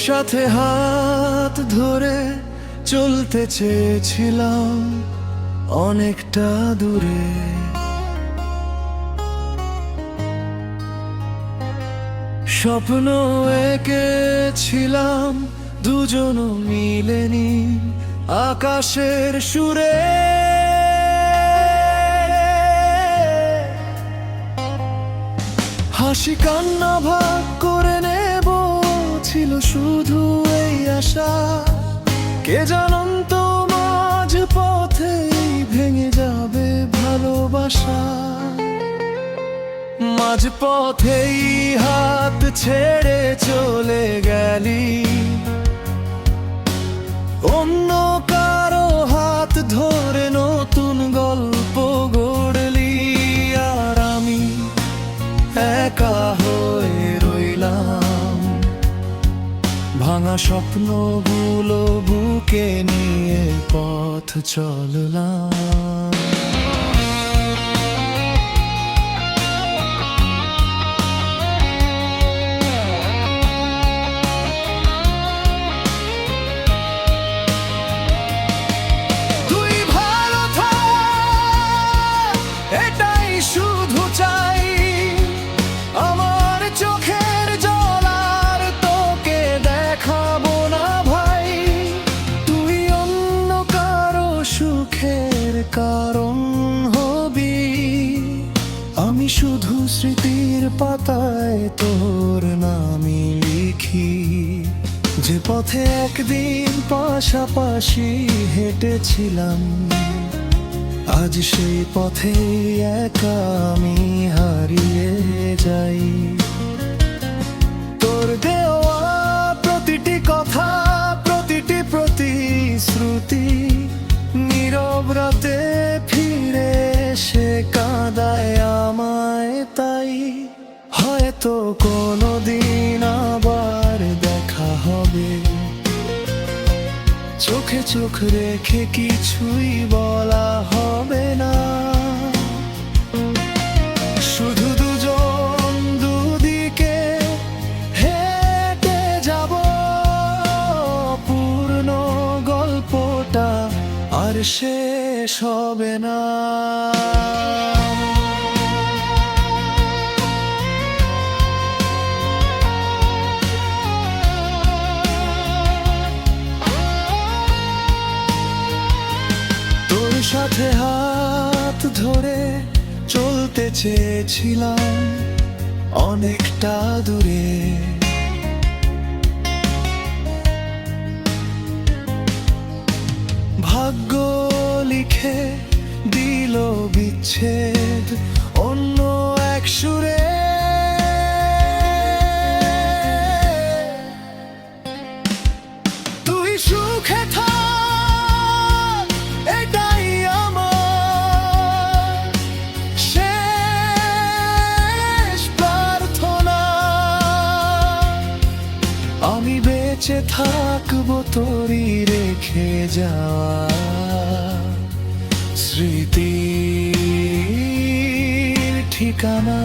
সাথে হাত ধরে চলতে চেয়েছিলাম অনেকটা দূরে। স্বপ্ন এঁকেছিলাম দুজন মিলে নীল আকাশের সুরে। হাসি কান্না ভাগ করে নেব ছিল শুধু এই আশা। কে জানন্ত মাঝ পথেই ভেঙে যাবে ভালোবাসা। মাঝ পথেই হাত ছেড়ে চলে গেলি, অন্য কারো হাত ধরে নতুন গল্প গড়লি। আর আমি একা হয়ে রইলাম, ভাঙা স্বপ্নগুলো বুকে নিয়ে পথ চললাম। এটাই শুধু চাই, আমার চোখের জল আর তোকে দেখাবো না ভাই। তুই অন্য কারো সুখের কারণ হবি, আমি শুধু স্মৃতির পাতায় তোর নামই লিখি। যে পথে একদিন পাশাপাশি হেঁটেছিলাম, আজ সেই পথে একা আমি হারিয়ে যাই। তোর দেওয়া প্রতিটি কথা, প্রতিটি প্রতিশ্রুতি নীরব রাতে ফিরে এসে কাঁদায় আমায়। তাই হয়তো কোনোদিন আবার দেখা হবে, চোখে চোখ রেখে কিছুই বলা হবে না। শুধু দুজন দুদিকে হেঁটে যাব, পূর্ণ গল্পটা আর শেষ হবে না। সাথে হাত ধরে চলতে চেয়েছিলাম অনেকটা দূরে। ভাগ্য লিখে দিল বিচ্ছেদ অন্য এক সুরে। তুই সুখে থাক, এটাই আমার শেষ প্রার্থনা। আমি বেঁচে থাকবো তোরই রেখে যাওয়া স্মৃতির ঠিকানা।